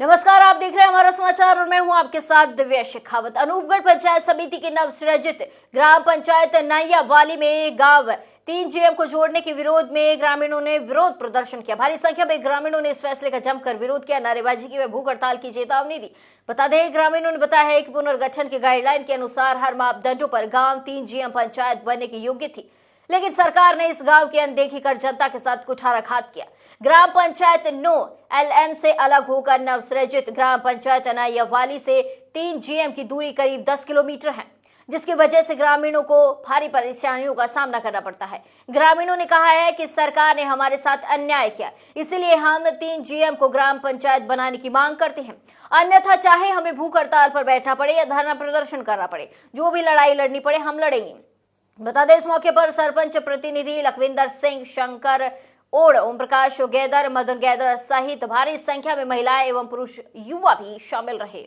नमस्कार, आप देख रहे हैं हमारा समाचार और मैं हूं आपके साथ दिव्या शेखावत। अनूपगढ़ पंचायत समिति की नवसृजित ग्राम पंचायत नाइयावाली में गांव 3 GM को जोड़ने के विरोध में ग्रामीणों ने विरोध प्रदर्शन किया। भारी संख्या में ग्रामीणों ने इस फैसले का जमकर विरोध किया, नारेबाजी की व भूख हड़ताल की चेतावनी दी। बता दें, ग्रामीणों ने बताया है कि पुनर्गठन के गाइडलाइन के अनुसार हर मापदंडों पर गाँव 3 GM पंचायत बनने की योग्य थी, लेकिन सरकार ने इस गांव की अनदेखी कर जनता के साथ कुठाराघात किया। ग्राम पंचायत 9 LM से अलग होकर नवसृजित ग्राम पंचायत नाइयावाली से 3 GM की दूरी करीब 10 किलोमीटर है, जिसकी वजह से ग्रामीणों को भारी परेशानियों का सामना करना पड़ता है। ग्रामीणों ने कहा है कि सरकार ने हमारे साथ अन्याय किया, इसलिए हम 3 GM को ग्राम पंचायत बनाने की मांग करते हैं। अन्यथा चाहे हमें भूख हड़ताल पर बैठना पड़े या धरना प्रदर्शन करना पड़े, जो भी लड़ाई लड़नी पड़े हम लड़ेंगे। बता दें, इस मौके पर सरपंच प्रतिनिधि Lakhwinder Singh, Shankar odd, Om Prakash gather, Madan gather सहित भारी संख्या में महिलाएं एवं पुरुष युवा भी शामिल रहे।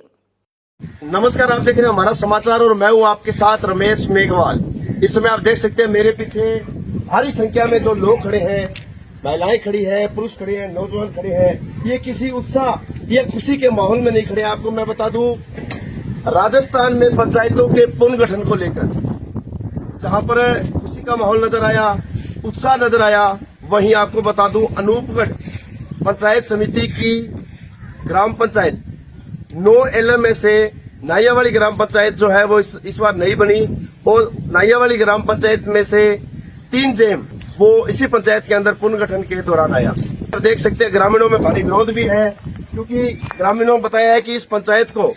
नमस्कार, आप देख रहे हैं हमारा समाचार और मैं हूं आपके साथ रमेश मेघवाल। इस समय आप देख सकते हैं मेरे पीछे भारी संख्या में जो लोग खड़े हैं, महिलाएं खड़ी है, पुरुष खड़े हैं, नौजवान खड़े हैं। ये किसी उत्साह या खुशी के माहौल में नहीं खड़े। आपको मैं बता दूं, राजस्थान में पंचायतों के पुनर्गठन को लेकर जहां पर खुशी का माहौल नजर आया, उत्साह नजर आया, वहीं आपको बता दूं अनूपगढ़ पंचायत समिति की ग्राम पंचायत 9 LM में से नाइयावाली ग्राम पंचायत जो है वो इस बार नहीं बनी और नाइयावाली ग्राम पंचायत में से 3 GM वो इसी पंचायत के अंदर पुनर्गठन के दौरान आया। देख सकते हैं ग्रामीणों में भारी विरोध भी है, क्योंकि ग्रामीणों ने बताया है कि इस पंचायत को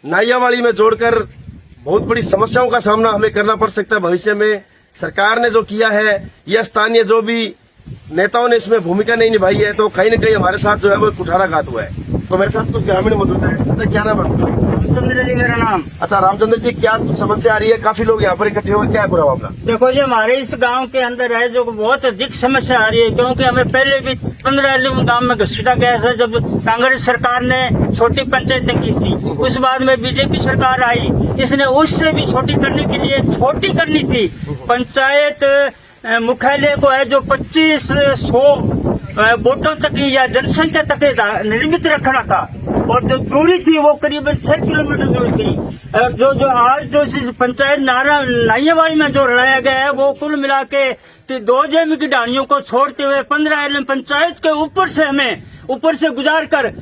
नाइयावाली में जोड़कर बहुत बड़ी समस्याओं का सामना हमें करना पड़ सकता है भविष्य में। सरकार ने जो किया है या स्थानीय जो भी नेताओं ने इसमें भूमिका नहीं निभाई है, तो कहीं न कहीं हमारे साथ जो है वो कुठाराघात हुआ है। तो मेरे साथ कुछ ग्रामीण मौजूद है। अच्छा, क्या नाम है? रामचंद्र जी मेरा नाम। अच्छा रामचंद्र जी, क्या समस्या आ रही है? काफी लोग यहाँ पर इकट्ठे हुए, क्या है पूरा मामला? देखो जी, हमारे इस गांव के अंदर है जो बहुत अधिक समस्या आ रही है, क्योंकि हमें पहले भी 15 LM गांव में घसीटा गया था जब कांग्रेस सरकार ने छोटी पंचायतें की थी। उस बाद में बीजेपी सरकार आई, इसने उससे भी छोटी करने के लिए छोटी करनी थी। पंचायत मुख्यालय को है जो 2500 वोटों तक की या जनसंख्या तक निर्मित रखना था, और जो दूरी थी वो करीबन 6 किलोमीटर दूर थी। और जो आज जो पंचायत नाइयावाली में जो लड़ाया गया है वो कुल मिला के 2 GM की ढाणियों को छोड़ते हुए 15 LM पंचायत के ऊपर से गुजार कर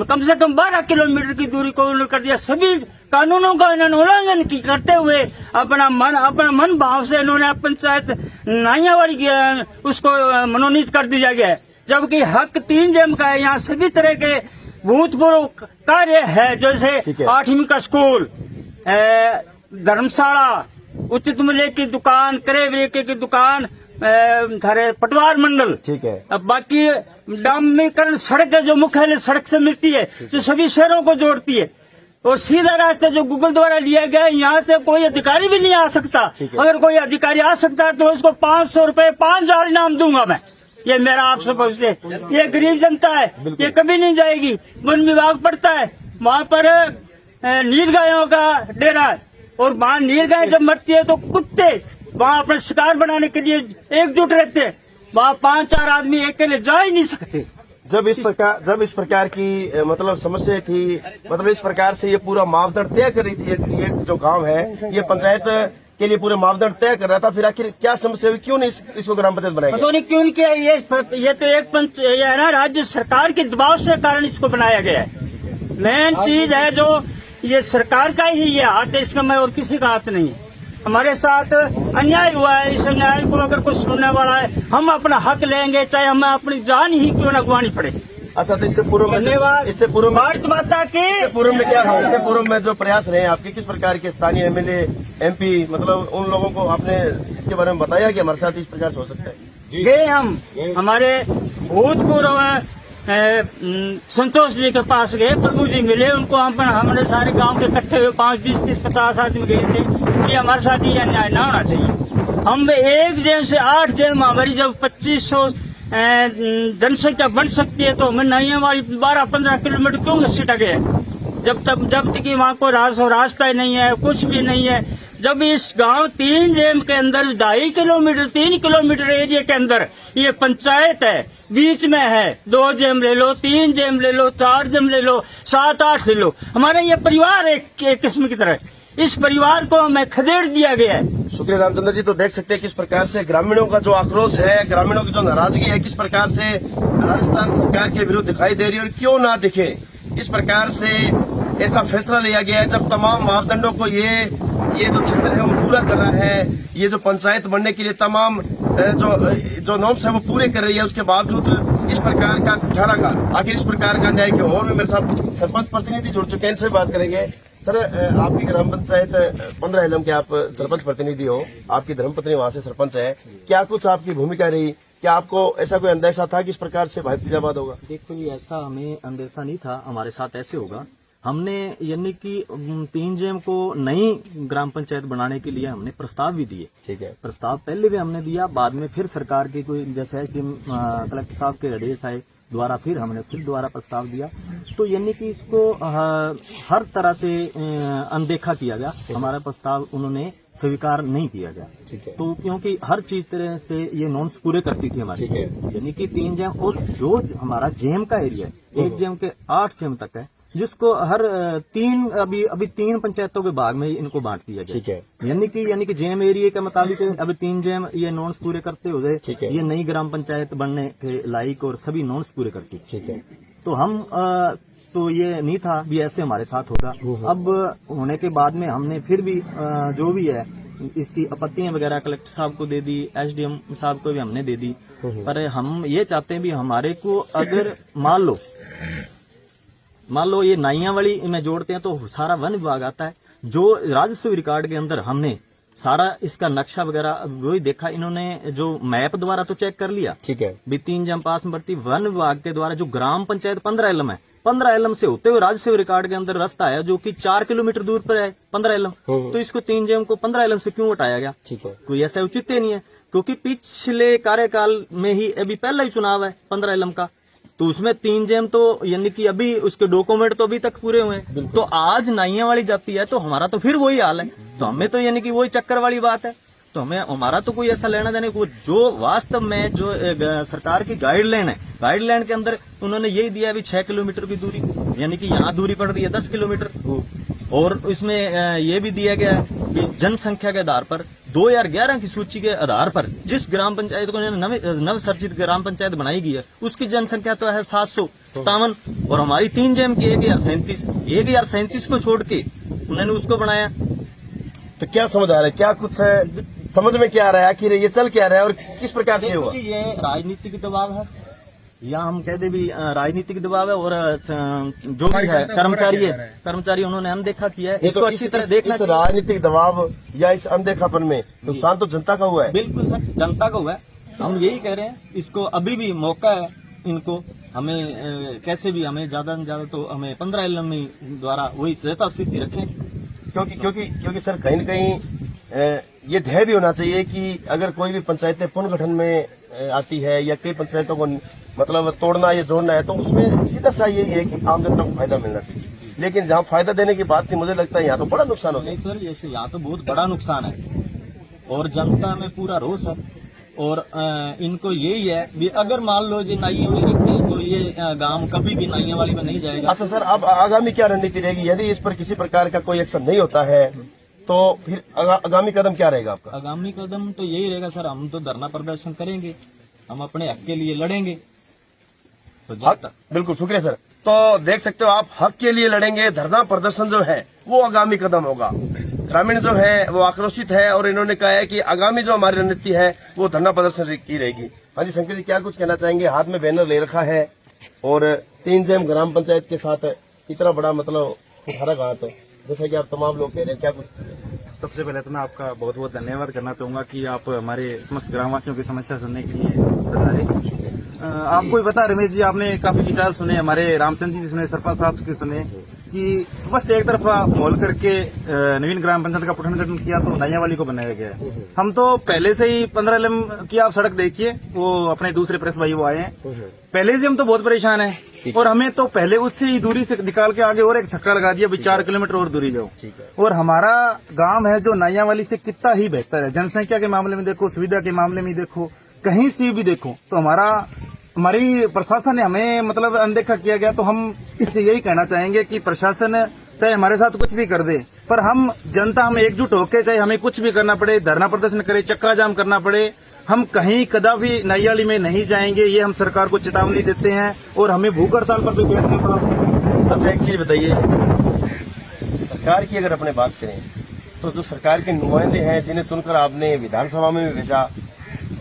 कम से कम 12 किलोमीटर की दूरी को उन्होंने कर दिया। सभी कानूनों का इन्होंने उल्लंघन करते हुए अपना मन भाव से इन्होंने पंचायत नाइयावाली उसको मनोनीत कर दिया गया है, जबकि हक 3 GM का है। यहाँ सभी तरह के भूतपूर्व कार्य है, जैसे 8वीं का स्कूल, धर्मशाला, उचित मूल्य की दुकान, क्रय विक्रय की दुकान, पटवार मंडल। ठीक है। अब बाकी डामरीकरण सड़क है जो मुख्यालय सड़क से मिलती है, जो सभी शहरों को जोड़ती है, और सीधा रास्ता जो गूगल द्वारा लिया गया है, यहाँ से कोई अधिकारी भी नहीं आ सकता। अगर कोई अधिकारी आ सकता है तो उसको 500 रुपए 5000 इनाम दूंगा मैं। ये मेरा आपसे पहुंचते, ये गरीब जनता है, ये कभी नहीं जाएगी। वन विभाग पड़ता है, वहाँ पर नील गायों का डेरा है, और वहाँ नील गाय जब मरती है तो कुत्ते वहाँ अपना शिकार बनाने के लिए एकजुट रहते हैं। वहाँ 5-4 आदमी अकेले जा ही नहीं सकते। जब इस प्रकार की मतलब समस्या थी, मतलब इस प्रकार से ये पूरा मापदंड तय कर रही थी, ये जो गांव है ये पंचायत के लिए पूरे मापदंड तय कर रहा था, फिर आखिर क्या समस्या हुई? क्यों नहीं इसको ग्राम पंचायत बनाया गया? नहीं क्यों किया? ये तो ये है ना, राज्य सरकार के दबाव से कारण इसको बनाया गया है। मेन चीज है जो ये सरकार का ही ये हाथ है, इसका मैं और किसी का हाथ नहीं है। हमारे साथ अन्याय हुआ है, इस अन्याय को अगर कोई सुनने वाला है, हम अपना हक लेंगे, चाहे हमें अपनी जान ही क्यों न गंवानी पड़े। अच्छा, तो इससे पूर्व भारत माता की पूर्व में क्या हुआ? इससे पूर्व में जो प्रयास रहे आपके, किस प्रकार के स्थानीय MLA MP, मतलब उन लोगों को आपने इसके बारे में बताया कि हमारे साथ इस प्रकार से हो सकता है? गए हम, हमारे भूतपूर्व संतोष जी के पास गए, प्रभु जी मिले, उनको हमने सारे गांव के इकट्ठे हुए 5, 20, 30, 50 आदमी गए थे कि हमारे साथ ये अन्याय न होना चाहिए। हम 1 GM से 8 GM हमारी जब 2500 जनसंख्या बढ़ सकती है, तो हमें नाइयावाली 12-15 किलोमीटर क्यों घसीटा गया? जब तक कि वहाँ को रास्ता ही नहीं है, कुछ भी नहीं है। जब इस गांव 3 GM के अंदर 2.5 किलोमीटर 3 किलोमीटर एरिया के अंदर ये पंचायत है, बीच में है। 2 जेम ले लो, 3 जेम ले लो, 4 जेम ले लो, 7-8 ले लो। हमारे ये परिवार एक किस्म की तरह, इस परिवार को हमें खदेड़ दिया गया है। शुक्रिया रामचंद्र जी। तो देख सकते हैं किस प्रकार से ग्रामीणों का जो आक्रोश है, ग्रामीणों की जो नाराजगी है, किस प्रकार से राजस्थान सरकार के विरुद्ध दिखाई दे रही है। और क्यों ना दिखे, इस प्रकार से ऐसा फैसला लिया गया है जब तमाम मापदंडों को ये जो क्षेत्र है वो पूरा कर रहा है, ये जो पंचायत बनने के लिए तमाम जो नॉर्म्स है वो पूरे कर रही है, उसके बावजूद इस प्रकार का कुठारा का, आखिर इस प्रकार का न्याय क्यों। और भी मेरे साथ सरपंच प्रतिनिधि जुड़ चुके हैं, इनसे बात करेंगे। सर, आपकी ग्राम पंचायत 15 इलम के आप सरपंच प्रतिनिधि हो, आपकी धर्मपत्नी वहां से सरपंच है, क्या कुछ आपकी भूमिका रही? क्या आपको ऐसा कोई अंदेशा था कि इस प्रकार से भाई भतीजावाद होगा? देखो ये ऐसा हमें अंदेशा नहीं था हमारे साथ ऐसे होगा। हमने यानी कि 3 जेम को नई ग्राम पंचायत बनाने के लिए हमने प्रस्ताव भी दिए। ठीक है। प्रस्ताव पहले भी हमने दिया, बाद में फिर सरकार की कोई जैसे कलेक्टर साहब के आदेश आए द्वारा फिर हमने फिर दोबारा प्रस्ताव दिया। तो यानी कि इसको हर तरह से अनदेखा किया गया, हमारा प्रस्ताव उन्होंने स्वीकार नहीं किया गया। ठीक है। तो क्योंकि हर चीज तरह से ये नॉर्म्स पूरे करती थी हमारी। ठीक है। यानी कि 3 जेम और जो हमारा जेम का एरिया है 1 जेम के 8 जेम तक है, जिसको हर 3 पंचायतों के भाग में इनको बांट दिया गया। ठीक है। यानी कि जेम एरिया के मुताबिक अभी 3 जेम ये नॉर्म्स पूरे करते हुए ठीक है। ये नई ग्राम पंचायत बनने के लायक और सभी नॉर्म्स पूरे करती। ठीक है। तो हम तो ये नहीं था भी ऐसे हमारे साथ होगा। अब होने के बाद में हमने फिर भी जो भी है इसकी आपत्तियां वगैरह कलेक्टर साहब को दे दी, एसडीएम साहब को भी हमने दे दी। पर हम ये चाहते हैं भी हमारे को अगर मान लो ये नाइयां वाली में जोड़ते हैं तो सारा वन विभाग आता है। जो राजस्व रिकॉर्ड के अंदर हमने सारा इसका नक्शा वगैरह वही देखा, इन्होंने जो मैप द्वारा तो चेक कर लिया। ठीक है। भी 3 जेम पास में बढ़ती वन विभाग के द्वारा जो ग्राम पंचायत 15 इलम है, 15 इलम से होते हुए राजस्व रिकॉर्ड के अंदर रास्ता है जो कि 4 किलोमीटर दूर पर है 15 इलम। तो इसको 3 जेम को 15 इलम से क्यों हटाया गया? ठीक है। कोई ऐसा उचित नहीं है, क्योंकि पिछले कार्यकाल में ही अभी पहला ही चुनाव है 15 इलम का, तो उसमें 3 जेम तो यानी कि अभी उसके डॉक्यूमेंट तो अभी तक पूरे हुए हैं। तो आज नाइयां वाली जाती है तो हमारा तो फिर वही हाल है। तो हमें तो यानी कि वही चक्कर वाली बात है। तो हमें हमारा तो कोई ऐसा लेना देना नहीं। जो वास्तव में जो सरकार की गाइडलाइन है, गाइडलाइन के अंदर उन्होंने यही दिया है 6 किलोमीटर की दूरी, यानी कि यहाँ दूरी पड़ रही है 10 किलोमीटर। और इसमें ये भी दिया गया है कि जनसंख्या के आधार पर 2011 की सूची के आधार पर जिस ग्राम पंचायत को नव सर्जित ग्राम पंचायत बनाई गई है उसकी जनसंख्या तो है 757 और हमारी 3 जेम की 1037 को छोड़ के उन्होंने उसको बनाया। तो क्या समझ आ रहा है, क्या कुछ समझ में क्या आ रहा है, आखिर ये चल क्या रहा है और किस प्रकार से हुआ? ये राजनीतिक दबाव है, या हम कहते भी राजनीतिक दबाव है। और जो भी है कर्मचारी उन्होंने अनदेखा किया है। इसको अच्छी तरह देखना इस राजनीतिक दबाव या इस अनदेखापन में नुकसान तो जनता का हुआ है। बिल्कुल सर, जनता का हुआ है। हम यही कह रहे हैं, इसको अभी भी मौका है इनको, हमें कैसे भी हमें ज्यादा से ज्यादा तो हमें 15 इलम द्वारा वही यथास्थिति रखें। क्योंकि सर कहीं न कहीं ये ध्येय भी होना चाहिए कि अगर कोई भी पंचायतें पुनर्गठन में आती है या कई पंचायतों को मतलब तोड़ना या जोड़ना है तो उसमें सीधा सा यही है कि आम जनता को फायदा मिलना चाहिए। लेकिन जहाँ फायदा देने की बात थी, मुझे लगता है यहाँ तो बड़ा नुकसान होता है। नहीं सर, जैसे यहाँ तो बहुत बड़ा नुकसान है और जनता में पूरा रोष है। और इनको यही है भी अगर मान लो ये नाइयां वाली रखते हैं तो ये गांव कभी भी नाइयां वाली में नहीं जाएगा। अच्छा सर, अब आगामी क्या रणनीति रहेगी यदि इस पर किसी प्रकार का कोई एक्शन नहीं होता है तो फिर आगामी कदम क्या रहेगा आपका? आगामी कदम तो यही रहेगा सर, हम तो धरना प्रदर्शन करेंगे, हम अपने हक के लिए लड़ेंगे। तो बिल्कुल, शुक्रिया सर। तो देख सकते हो आप, हक के लिए लड़ेंगे, धरना प्रदर्शन जो है वो आगामी कदम होगा। ग्रामीण जो है वो आक्रोशित है और इन्होंने कहा है कि आगामी जो हमारी रणनीति है वो धरना प्रदर्शन की रहेगी। हाँ जी शंकर जी, क्या कुछ कहना चाहेंगे? हाथ में बैनर ले रखा है और 3 जेम ग्राम पंचायत के साथ इतना बड़ा मतलब उठारा कहा, तो जैसा कि आप तमाम लोग कह रहे हैं, क्या कुछ? सबसे पहले तो मैं आपका बहुत बहुत धन्यवाद करना चाहूंगा कि आप हमारे समस्त ग्रामवासियों की समस्या सुनने के लिए बता। आपको भी पता रमेश जी, आपने काफी विचार सुने, हमारे रामचंद्र जी सुने, सरपंच साहब के सुने कि स्पष्ट एक तरफा मोल करके नवीन ग्राम पंचायत का पुनर्गठन किया तो नैया वाली को बनाया गया है। हम तो पहले से ही 15 इलम की आप सड़क देखिए, वो अपने दूसरे प्रेस भाई वो आए हैं, पहले से हम तो बहुत परेशान हैं और हमें तो पहले उससे ही दूरी से निकाल के आगे और एक छक्का लगा दिया, 4 किलोमीटर और दूरी जाओ। और हमारा गांव है जो नैया वाली से कितना ही बेहतर है, जनसंख्या के मामले में देखो, सुविधा के मामले में देखो, कहीं से भी देखो तो हमारा हमारी प्रशासन ने हमें मतलब अनदेखा किया गया, तो हम इससे यही कहना चाहेंगे कि प्रशासन चाहे हमारे साथ कुछ भी कर दे, पर हम जनता हम एकजुट होकर, चाहे हमें कुछ भी करना पड़े, धरना प्रदर्शन करे, चक्का जाम करना पड़े, हम कहीं कदापि नाइयाली में नहीं जाएंगे। ये हम सरकार को चेतावनी देते हैं और हमें भूख हड़ताल पर भी बैठना पड़ा। अच्छा एक चीज बताइए, सरकार की अगर अपने बात करें तो जो सरकार के नुमाइंदे हैं जिन्हें चुनकर आपने विधानसभा में भी भेजा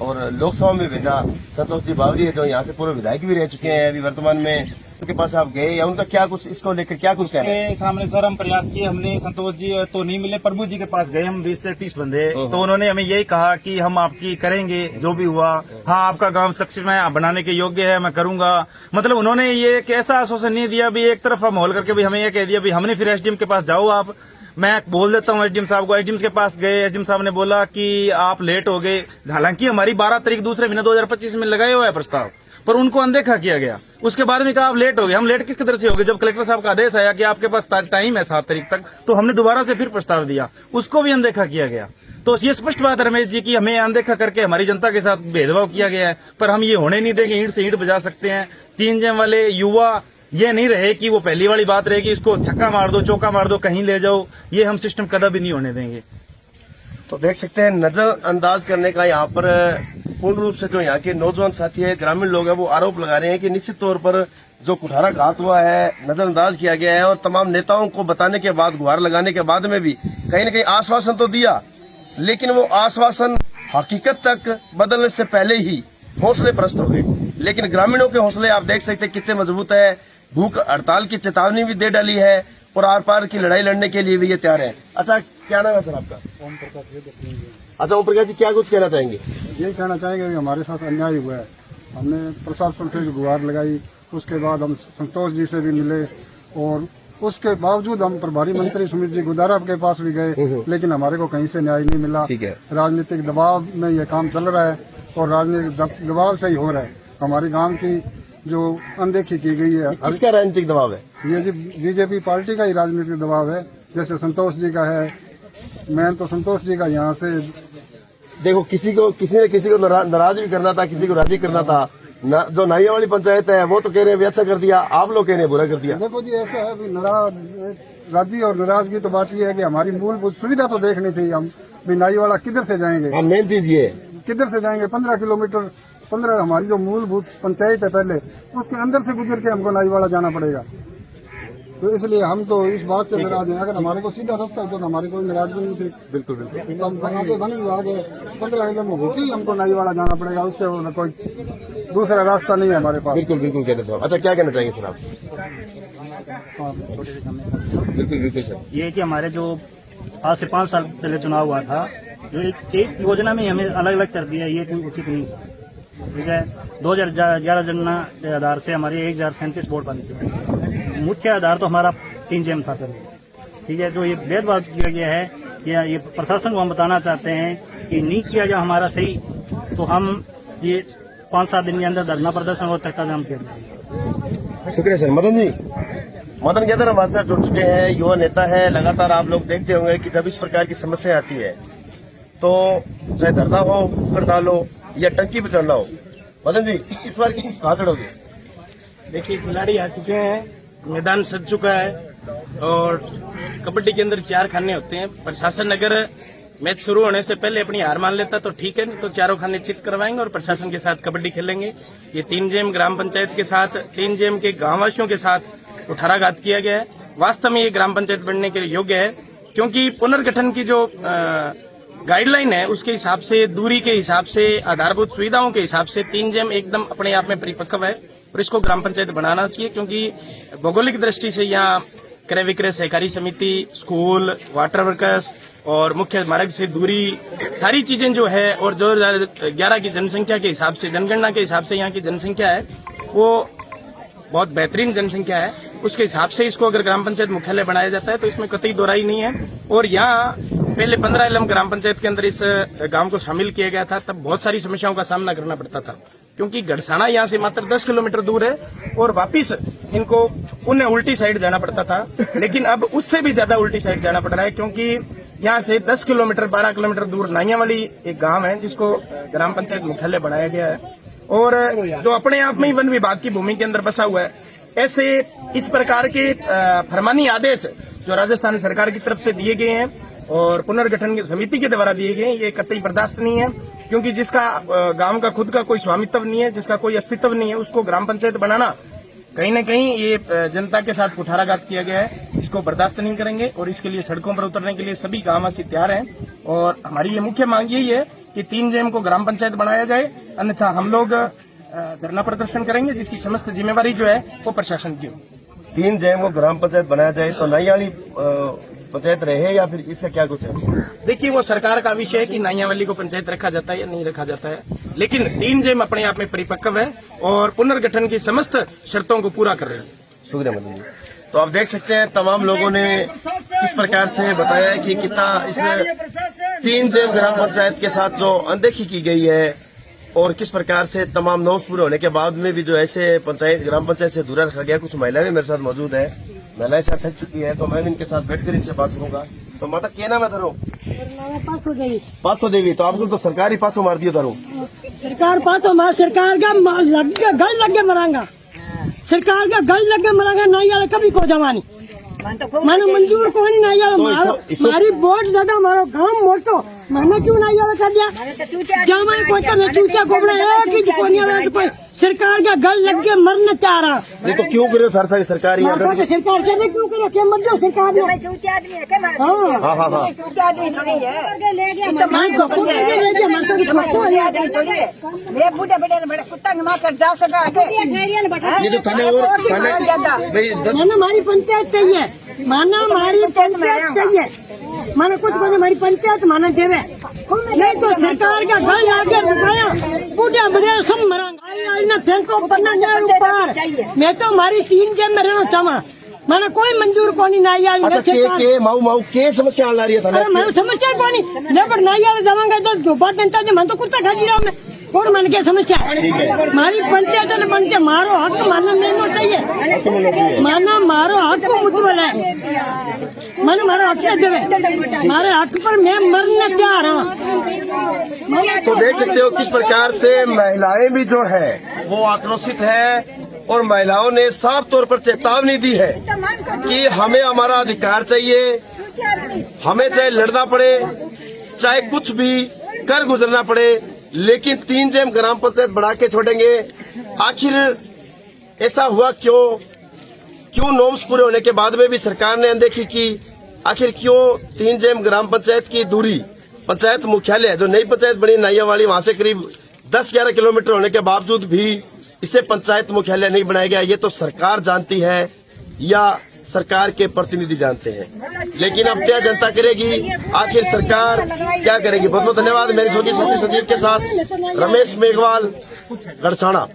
और लोकसभा में भेजा, संतोष जी बावरी है जो यहाँ से पूर्व विधायक भी रह चुके हैं, अभी वर्तमान में उनके पास आप गए या उनका क्या कुछ इसको लेकर क्या कुछ कहना है? सामने सर हम प्रयास किए, हमने संतोष जी तो नहीं मिले, प्रभु जी के पास गए हम 20 से 30 बंदे, तो उन्होंने हमें यही कहा कि हम आपकी करेंगे जो भी हुआ, हाँ आपका गांव सक्षम है, बनाने के योग्य है, मैं करूंगा। मतलब उन्होंने ये एक ऐसा आश्वासन नहीं दिया भी एक तरफा माहौल करके भी हमें ये कह दिया भी हमने फिर एसडीएम के पास जाओ आप, मैं बोल देता हूँ एसडीएम साहब को। एसडीएम के पास गए, एसडीएम साहब ने बोला कि आप लेट हो गए, हालांकि हमारी 12 तारीख दूसरे महीने 2025 में लगाया हुआ है प्रस्ताव, पर उनको अनदेखा किया गया। उसके बाद में कहा आप लेट हो गए। हम लेट किस तरह से हो गए? जब कलेक्टर साहब का आदेश आया कि आपके पास टाइम है 7 तारीख तक, तो हमने दोबारा से फिर प्रस्ताव दिया, उसको भी अनदेखा किया गया। तो ये स्पष्ट बात है रमेश जी की हमें अनदेखा करके हमारी जनता के साथ भेदभाव किया गया है, पर हम ये होने नहीं देंगे। ईंट से ईंट बजा सकते हैं। 3 जेम वाले युवा ये नहीं रहे कि वो पहली वाली बात रहेगी इसको छक्का मार दो, चौका मार दो, कहीं ले जाओ, ये हम सिस्टम कभी नहीं होने देंगे। तो देख सकते हैं नजरअंदाज करने का यहाँ पर पूर्ण रूप से जो यहाँ के नौजवान साथी है, ग्रामीण लोग हैं, वो आरोप लगा रहे हैं कि निश्चित तौर पर जो कुठाराघात हुआ है नजरअंदाज किया गया है और तमाम नेताओं को बताने के बाद, गुहार लगाने के बाद में भी कहीं न कहीं आश्वासन तो दिया, लेकिन वो आश्वासन हकीकत तक बदलने से पहले ही हौसले प्रस्त हो गए। लेकिन ग्रामीणों के हौसले आप देख सकते हैं कितने मजबूत है। भूख हड़ताल की चेतावनी भी दे डाली है और आर पार की लड़ाई लड़ने के लिए भी ये तैयार है। अच्छा क्या नाम है सर आपका? ओम प्रकाश। अच्छा ओम प्रकाश जी क्या कुछ कहना चाहेंगे? यही कहना चाहेंगे कि हमारे साथ अन्याय हुआ है। हमने प्रशासन से गुहार लगाई, उसके बाद हम संतोष जी से भी मिले और उसके बावजूद हम प्रभारी मंत्री सुमित जी गुदारा के पास भी गए, लेकिन हमारे को कहीं से न्याय नहीं मिला। ठीक है। राजनीतिक दबाव में ये काम चल रहा है और राजनीतिक दबाव से ही हो रहा है। हमारे गांव की जो अनदेखी की गई है। किसका राजनीतिक दबाव है? ये जी बीजेपी पार्टी का ही राजनीतिक दबाव है। जैसे संतोष जी का है, मैं तो संतोष जी का यहाँ से देखो किसी ने किसी को नाराज भी करना था, किसी को राजी करना था। जो नाइया वाली पंचायत है वो तो कह रहे हैं अच्छा कर दिया, आप लोग कह रहे हैं बुरा कर दिया। देखो जी ऐसा है भी राजी और नाराजगी तो बात ये है कि हमारी मूलभूत सुविधा तो देखनी थी। हम भी नाई वाला किधर से जाएंगे? हाँ मेन चीज ये किधर से जाएंगे? 15 किलोमीटर 15 हमारी जो मूलभूत पंचायत है पहले, उसके अंदर से गुजर के हमको नाईवाड़ा जाना पड़ेगा। तो इसलिए हम तो इस बात से नाराज हैं। अगर हमारे को सीधा रास्ता होता तो हमारी कोई नाराजगी नहीं थी। बिल्कुल बिल्कुल। तो हम वहाँ पे वन विभाग है, 15 किलोमीटर ही हमको नाईवाड़ा जाना पड़ेगा, उससे कोई दूसरा रास्ता नहीं है हमारे पास। बिल्कुल बिल्कुल कहते सर। अच्छा क्या कहना चाहिए सर आप? बिल्कुल बिल्कुल सर। ये कि हमारे जो आज से 5 साल पहले चुनाव हुआ था, जो एक योजना में हमें अलग अलग कर दिया, ये कोई उचित नहीं। ठीक है, 2011 जनगणना के आधार से हमारे 1037 वोट बने थे। मुख्य आधार तो हमारा 3 जेम था पहले। ठीक है, जो ये भेदभाव किया गया है, ये प्रशासन को हम बताना चाहते हैं कि नहीं किया गया हमारा सही, तो हम ये 5-7 दिन के अंदर धरना प्रदर्शन और चक्का जाम किया जाएगा। शुक्रिया सर। मदन जी, मदन के अंदर हमारे साथ जुड़ चुके हैं, युवा नेता है। लगातार आप लोग देखते होंगे कि जब इस प्रकार की समस्या आती है तो चाहे धरना हो, हड़ताल हो या टंकी पे चढ़ना हो, मदन जी इस बार कहाँ चढ़ोगे? देखिए खिलाड़ी आ चुके हैं, मैदान सज चुका है और कबड्डी के अंदर 4 खाने होते हैं। प्रशासन अगर मैच शुरू होने से पहले अपनी हार मान लेता तो ठीक है, नहीं तो 4 खाने चित करवाएंगे और प्रशासन के साथ कबड्डी खेलेंगे। ये 3 जेम ग्राम पंचायत के साथ, 3 जेम के गांववासियों के साथ कुठाराघात किया गया है। वास्तव में ये ग्राम पंचायत बनने के लिए योग्य है, क्योंकि पुनर्गठन की जो गाइडलाइन है उसके हिसाब से, दूरी के हिसाब से, आधारभूत सुविधाओं के हिसाब से 3 जेम एकदम अपने आप में परिपक्व है और इसको ग्राम पंचायत बनाना चाहिए। क्योंकि भौगोलिक दृष्टि से यहाँ क्रय विक्रय सहकारी समिति, स्कूल, वाटर वर्कर्स और मुख्य मार्ग से दूरी, सारी चीजें जो है, और 2011 की जनसंख्या के हिसाब से, जनगणना के हिसाब से यहाँ की जनसंख्या है वो बहुत बेहतरीन जनसंख्या है। उसके हिसाब से इसको अगर ग्राम पंचायत मुख्यालय बनाया जाता है तो इसमें कतई दोहराई नहीं है। और यहाँ पहले 15 इलम ग्राम पंचायत के अंदर इस गांव को शामिल किया गया था, तब बहुत सारी समस्याओं का सामना करना पड़ता था, क्योंकि गढ़साना यहाँ से मात्र 10 किलोमीटर दूर है और वापिस इनको उन्हें उल्टी साइड जाना पड़ता था। लेकिन अब उससे भी ज्यादा उल्टी साइड जाना पड़ रहा है, क्योंकि यहाँ से 10 किलोमीटर 12 किलोमीटर दूर नाइया वाली एक गांव है जिसको ग्राम पंचायत मुख्यालय बनाया गया है। और जो अपने आप में ही वन विभाग की भूमि के अंदर बसा हुआ है। ऐसे इस प्रकार के फरमानी आदेश जो राजस्थान सरकार की तरफ से दिए गए हैं और पुनर्गठन की समिति के द्वारा दिए गए हैं, ये कतई बर्दाश्त नहीं है, क्योंकि जिसका गांव का खुद का कोई स्वामित्व नहीं है, जिसका कोई अस्तित्व नहीं है, उसको ग्राम पंचायत बनाना कहीं न कहीं ये जनता के साथ कुठाराघात किया गया है। इसको बर्दाश्त नहीं करेंगे और इसके लिए सड़कों पर उतरने के लिए सभी गांववासी तैयार हैं। और हमारी ये मुख्य मांग यही है कि 3 जेम को ग्राम पंचायत बनाया जाए, अन्यथा हम लोग धरना प्रदर्शन करेंगे, जिसकी समस्त जिम्मेवारी जो है वो प्रशासन की होगी। 3 जेम को ग्राम पंचायत बनाया जाए तो नाइयावाली पंचायत रहे या फिर इसका क्या कुछ है? देखिए, वो सरकार का विषय है कि नाइयावाली को पंचायत रखा जाता है या नहीं रखा जाता है, लेकिन 3 जेम अपने आप में परिपक्व है और पुनर्गठन की समस्त शर्तों को पूरा कर रही है। शुक्रिया मदन जी। तो आप देख सकते हैं तमाम लोगों ने किस प्रकार से बताया कि कितना इसमें 3 जेम ग्राम पंचायत के साथ जो अनदेखी की गई है और किस प्रकार से तमाम नॉर्म्स पूरे होने के बाद में भी जो ऐसे पंचायत ग्राम पंचायत से दूर रखा गया। कुछ महिलाएं भी मेरे साथ मौजूद है, महिलाएं से थक चुकी है, तो मैं भी इनके साथ बैठकर इनसे बात करूंगा। तो माता क्या नाम है तारो? 500 देवी। तो आपको तो सरकारी पासों मार दियो तारो। सरकार पासों मार, सरकार का गल लग के मरांगा, सरकार का गल लग के मरांगा। नहीं यार कभी को जवानी मानो मंजूर को नहीं यार मारी बोर्ड लगा मारो गांव मोटो माना क्यों नहीं यार कर दिया जवानी को चूतिया कोबड़ा एक ही कोई सरकार का गल लग के मरना चाह रहा। नहीं तो क्यों करे सरकारी सरकारी सरकार के क्यों करे क्या मत सरकार ने बूढ़े बड़े कुत्ता मार जा सका ये तो थाने और हमारी पंचायत चाहिए, माना हमारी पंचायत चाहिए, माना कुछ हमारी पंचायत माना देवे, नहीं तो सरकार का घर आगे रुकाया बूढ़े बड़े सब मरांगा फेंको पन्ना ऊपर। मैं तो हमारी 3 जेम में रहना चाहवा, माना कोई मंजूर को नहीं के माऊ के समस्या ला रही है थाने मैं समस्या को नहीं लेबर नहीं आ जावांगा तो जो बात जनता ने मन तो कुत्ता खा रहा मैं कौन मन के समस्या हमारी पंचायत ने बन के मारो हक मानना नहीं चाहिए, माना मारो हक को मुतवल है, मन मारो हक देवे मारे हक पर मैं मरना तैयार हूँ। तो देख सकते हो किस प्रकार से महिलाएं भी जो है वो आक्रोशित है और महिलाओं ने साफ तौर पर चेतावनी दी है कि हमें हमारा अधिकार चाहिए, हमें चाहे लड़ना पड़े, चाहे कुछ भी कर गुजरना पड़े, लेकिन 3 जेम ग्राम पंचायत बढ़ा के छोड़ेंगे। आखिर ऐसा हुआ क्यों नॉर्म्स पूरे होने के बाद में भी सरकार ने अनदेखी की? आखिर क्यों 3 जेम ग्राम पंचायत की दूरी पंचायत मुख्यालय जो नई पंचायत बनी नाइयावाली वहां से करीब 10-11 किलोमीटर होने के बावजूद भी इसे पंचायत मुख्यालय नहीं बनाया गया? ये तो सरकार जानती है या सरकार के प्रतिनिधि जानते हैं, लेकिन अब क्या जनता करेगी? आखिर सरकार क्या करेगी? बहुत बहुत धन्यवाद। मेरी छोटी सतीश संजीव के साथ रमेश मेघवाल, गड़साना।